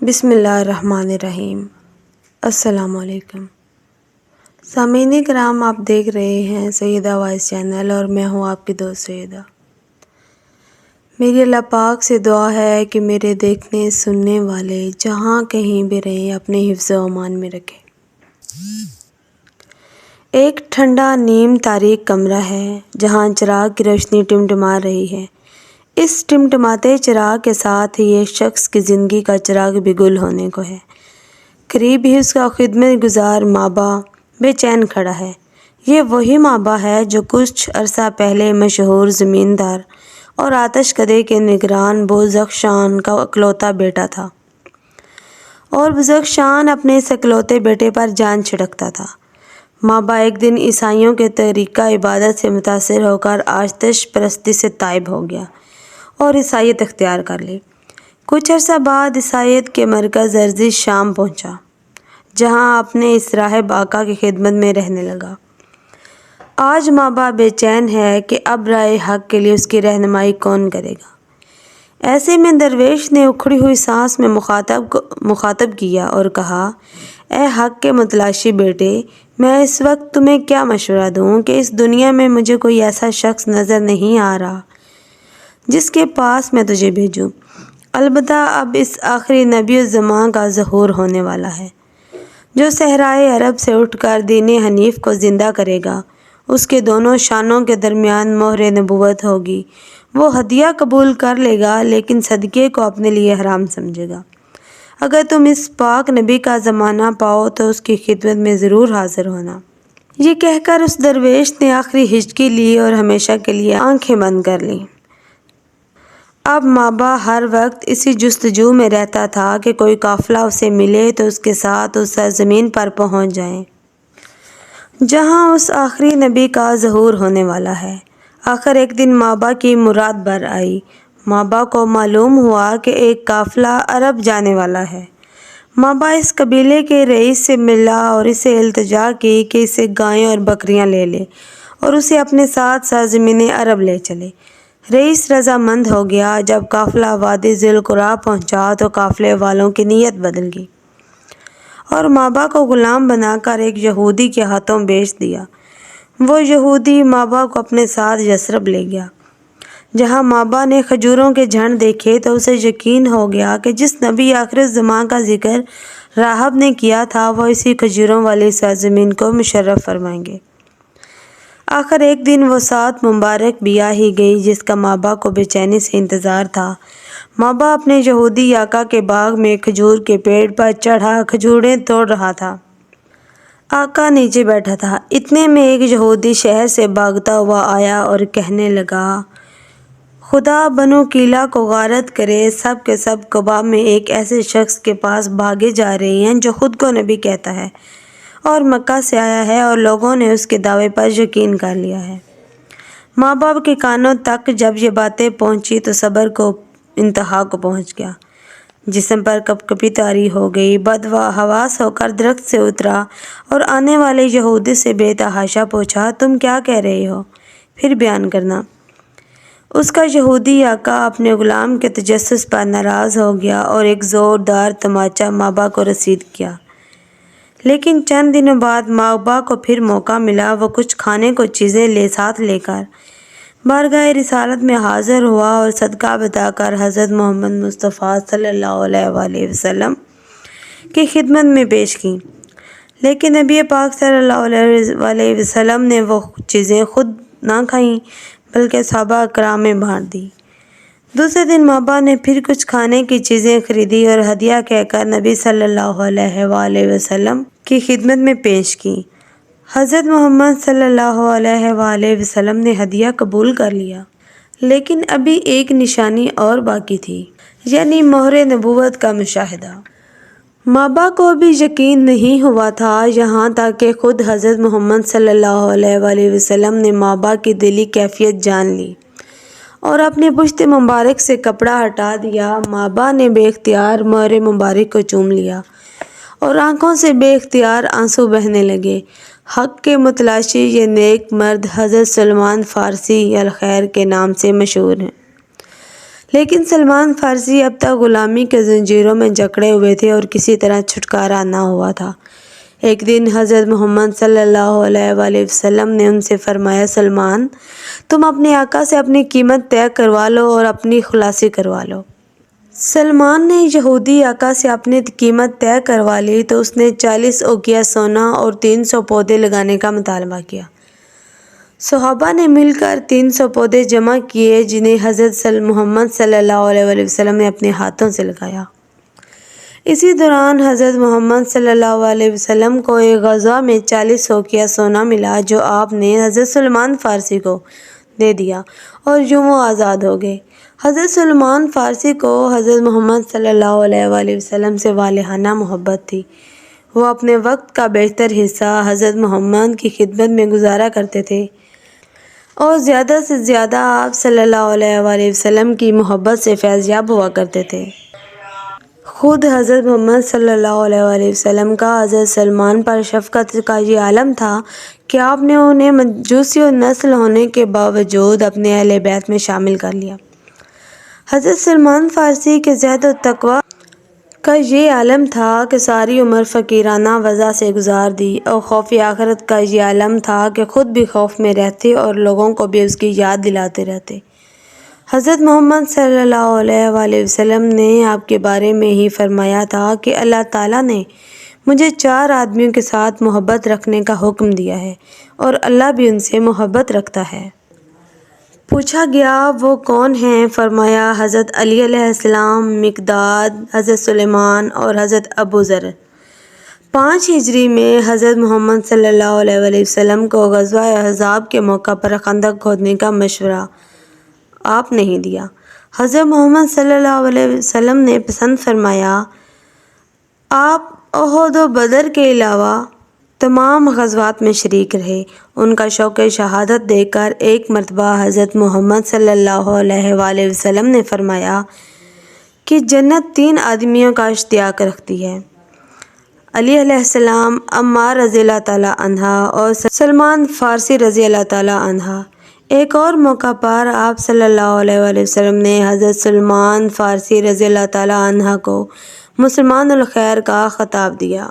بسم اللہ الرحمن الرحیم۔ السلام علیکم سامعین کرام، آپ دیکھ رہے ہیں سیدہ وائس چینل اور میں ہوں آپ کی دوست سیدہ۔ میری اللہ پاک سے دعا ہے کہ میرے دیکھنے سننے والے جہاں کہیں بھی رہیں اپنے حفظ و امان میں رکھیں۔ ایک ٹھنڈا نیم تاریک کمرہ ہے جہاں چراغ کی روشنی ٹمٹما رہی ہے۔ اس ٹمٹماتے چراغ کے ساتھ ہی ایک شخص کی زندگی کا چراغ بھی گل ہونے کو ہے۔ قریب ہی اس کا خدمت گزار ماں باپ بے چین کھڑا ہے۔ یہ وہی ماں باپ ہے جو کچھ عرصہ پہلے مشہور زمیندار اور آتش کدے کے نگران بزرگشان کا اکلوتا بیٹا تھا، اور بزرگشان اپنے اس اکلوتے بیٹے پر جان چھڑکتا تھا۔ ماں باپ ایک دن عیسائیوں کے طریقہ عبادت سے متاثر ہو کر آتش پرستی سے تائب ہو گیا اور عیسائیت اختیار کر لی۔ کچھ عرصہ بعد عیسائیت کے مرکز ارضی شام پہنچا، جہاں اپنے اس راہب آقا کی خدمت میں رہنے لگا۔ آج ماں باپ بے چین ہے کہ اب راہ حق کے لیے اس کی رہنمائی کون کرے گا۔ ایسے میں درویش نے اکھڑی ہوئی سانس میں مخاطب کیا اور کہا، اے حق کے متلاشی بیٹے، میں اس وقت تمہیں کیا مشورہ دوں کہ اس دنیا میں مجھے کوئی ایسا شخص نظر نہیں آ رہا جس کے پاس میں تجھے بھیجوں۔ البتہ اب اس آخری نبی الزمان کا ظہور ہونے والا ہے، جو صحرائے عرب سے اٹھ کر دین حنیف کو زندہ کرے گا۔ اس کے دونوں شانوں کے درمیان مہر نبوت ہوگی۔ وہ ہدیہ قبول کر لے گا لیکن صدقے کو اپنے لیے حرام سمجھے گا۔ اگر تم اس پاک نبی کا زمانہ پاؤ تو اس کی خدمت میں ضرور حاضر ہونا۔ یہ کہہ کر اس درویش نے آخری ہجکی لی اور ہمیشہ کے لیے آنکھیں بند کر لیں۔ اب ماں باپ ہر وقت اسی جستجو میں رہتا تھا کہ کوئی قافلہ اسے ملے تو اس کے ساتھ اس سرزمین پر پہنچ جائیں جہاں اس آخری نبی کا ظہور ہونے والا ہے۔ آخر ایک دن ماں باپ کی مراد بر آئی۔ ماں باپ کو معلوم ہوا کہ ایک قافلہ عرب جانے والا ہے۔ ماں باپ اس قبیلے کے رئیس سے ملا اور اسے التجا کی کہ اسے گائیں اور بکریاں لے لے اور اسے اپنے ساتھ سرزمین عرب لے چلے۔ رئیس رضامند ہو گیا۔ جب قافلہ وادی ذی القریٰ پہنچا تو قافلے والوں کی نیت بدل گئی اور ماں باپ کو غلام بنا کر ایک یہودی کے ہاتھوں بیچ دیا۔ وہ یہودی ماں باپ کو اپنے ساتھ یثرب لے گیا۔ جہاں ماں باپ نے کھجوروں کے جھنڈ دیکھے تو اسے یقین ہو گیا کہ جس نبی آخر الزمان کا ذکر راہب نے کیا تھا وہ اسی کھجوروں والی سرزمین کو مشرف فرمائیں گے۔ آخر ایک دن وہ سات مبارک بھی آ ہی گئی جس کا ماں باپ کو بے چینی سے انتظار تھا۔ ماں باپ اپنے یہودی آقا کے باغ میں کھجور کے پیڑ پر چڑھا کھجوریں توڑ رہا تھا۔ آقا نیچے بیٹھا تھا۔ اتنے میں ایک یہودی شہر سے بھاگتا ہوا آیا اور کہنے لگا، خدا بنو کیلا کو غارت کرے، سب کے سب قبا میں ایک ایسے شخص کے پاس بھاگے جا رہے ہیں جو خود کو نبی کہتا ہے اور مکہ سے آیا ہے، اور لوگوں نے اس کے دعوے پر یقین کر لیا ہے۔ ماں باپ کے کانوں تک جب یہ باتیں پہنچی تو صبر کو انتہا کو پہنچ گیا۔ جسم پر کپکپی طاری ہو گئی۔ حواس ہو کر درخت سے اترا اور آنے والے یہودی سے بے تحاشا پوچھا، تم کیا کہہ رہے ہو؟ پھر بیان کرنا۔ اس کا یہودی آقا اپنے غلام کے تجسس پر ناراض ہو گیا اور ایک زوردار تماچا ماں باپ کو رسید کیا۔ لیکن چند دنوں بعد ماں باپ کو پھر موقع ملا۔ وہ کچھ کھانے کو چیزیں ساتھ لے کر بارگاہ رسالت میں حاضر ہوا اور صدقہ بتا کر حضرت محمد مصطفیٰ صلی اللہ علیہ وآلہ وسلم کی خدمت میں پیش کی۔ لیکن نبی پاک صلی اللہ علیہ وآلہ وسلم نے وہ چیزیں خود نہ کھائیں بلکہ صحابہ کرام میں بانٹ دیں۔ دوسرے دن ماں باپ نے پھر کچھ کھانے کی چیزیں خریدی اور ہدیہ کہہ کر نبی صلی اللہ علیہ وآلہ وسلم کی خدمت میں پیش کی۔ حضرت محمد صلی اللہ علیہ وآلہ وسلم نے ہدیہ قبول کر لیا، لیکن ابھی ایک نشانی اور باقی تھی، یعنی مہر نبوت کا مشاہدہ۔ ماں باپ کو بھی یقین نہیں ہوا تھا، یہاں تک کہ خود حضرت محمد صلی اللہ علیہ وآلہ وسلم نے ماں باپ کی دلی کیفیت جان لی اور اپنے پشت مبارک سے کپڑا ہٹا دیا۔ ماں باپ نے بے اختیار مہر مبارک کو چوم لیا اور آنکھوں سے بے اختیار آنسو بہنے لگے۔ حق کے متلاشی یہ نیک مرد حضرت سلمان فارسی الخیر کے نام سے مشہور ہیں۔ لیکن سلمان فارسی اب تک غلامی کے زنجیروں میں جکڑے ہوئے تھے اور کسی طرح چھٹکارا نہ ہوا تھا۔ ایک دن حضرت محمد صلی اللہ علیہ وآلہ وسلم نے ان سے فرمایا، سلمان، تم اپنے آقا سے اپنی قیمت طے کروا لو اور اپنی خلاصی کروا لو۔ سلمان نے یہودی آقا سے اپنی قیمت طے کروا لی تو اس نے 40 اوقیہ سونا اور 300 پودے لگانے کا مطالبہ کیا۔ صحابہ نے مل کر 300 پودے جمع کیے جنہیں حضرت محمد صلی اللہ علیہ وآلہ وسلم نے اپنے ہاتھوں سے لگایا۔ اسی دوران حضرت محمد صلی اللہ علیہ وسلم کو ایک غزوہ میں 40 اوقیہ سونا ملا جو آپ نے حضرت سلمان فارسی کو دے دیا اور یوں وہ آزاد ہو گئے۔ حضرت سلمان فارسی کو حضرت محمد صلی اللہ علیہ وآلہ وسلم سے والہانہ محبت تھی۔ وہ اپنے وقت کا بیشتر حصہ حضرت محمد کی خدمت میں گزارا کرتے تھے اور زیادہ سے زیادہ آپ صلی اللہ علیہ وآلہ وسلم کی محبت سے فیض یاب ہوا کرتے تھے۔ خود حضرت محمد صلی اللہ علیہ وآلہ وسلم کا حضرت سلمان پر شفقت کا یہ عالم تھا کہ آپ نے انہیں مجوسی نسل ہونے کے باوجود اپنے اہل بیت میں شامل کر لیا۔ حضرت سلمان فارسی کے زہد و تقویٰ کا یہ عالم تھا کہ ساری عمر فقیرانہ وضع سے گزار دی اور خوف آخرت کا یہ عالم تھا کہ خود بھی خوف میں رہتے اور لوگوں کو بھی اس کی یاد دلاتے رہتے۔ حضرت محمد صلی اللہ علیہ وآلہ وسلم نے آپ کے بارے میں ہی فرمایا تھا کہ اللہ تعالیٰ نے مجھے 4 آدمیوں کے ساتھ محبت رکھنے کا حکم دیا ہے اور اللہ بھی ان سے محبت رکھتا ہے۔ پوچھا گیا وہ کون ہیں؟ فرمایا حضرت علی علیہ السلام، مقداد، حضرت سلیمان اور حضرت ابو ذر۔ 5 ہجری میں حضرت محمد صلی اللہ علیہ وآلہ وسلم کو غزوہ احزاب کے موقع پر خندق کھودنے کا مشورہ آپ نہیں دیا۔ حضرت محمد صلی اللہ علیہ وسلم نے پسند فرمایا۔ آپ احد و بدر کے علاوہ تمام غزوات میں شریک رہے۔ ان کا شوق شہادت دیکھ کر ایک مرتبہ حضرت محمد صلی اللہ علیہ وآلہ وسلم نے فرمایا کہ جنت 3 آدمیوں کا اشتیاق رکھتی ہے، علی علیہ السلام، عمار رضی اللہ تعالیٰ عنہ اور سلمان فارسی رضی اللہ تعالیٰ عنہ۔ ایک اور موقع پر آپ صلی اللہ علیہ وآلہ وسلم نے حضرت سلمان فارسی رضی اللہ تعالیٰ عنہ کو مسلمان الخیر کا خطاب دیا۔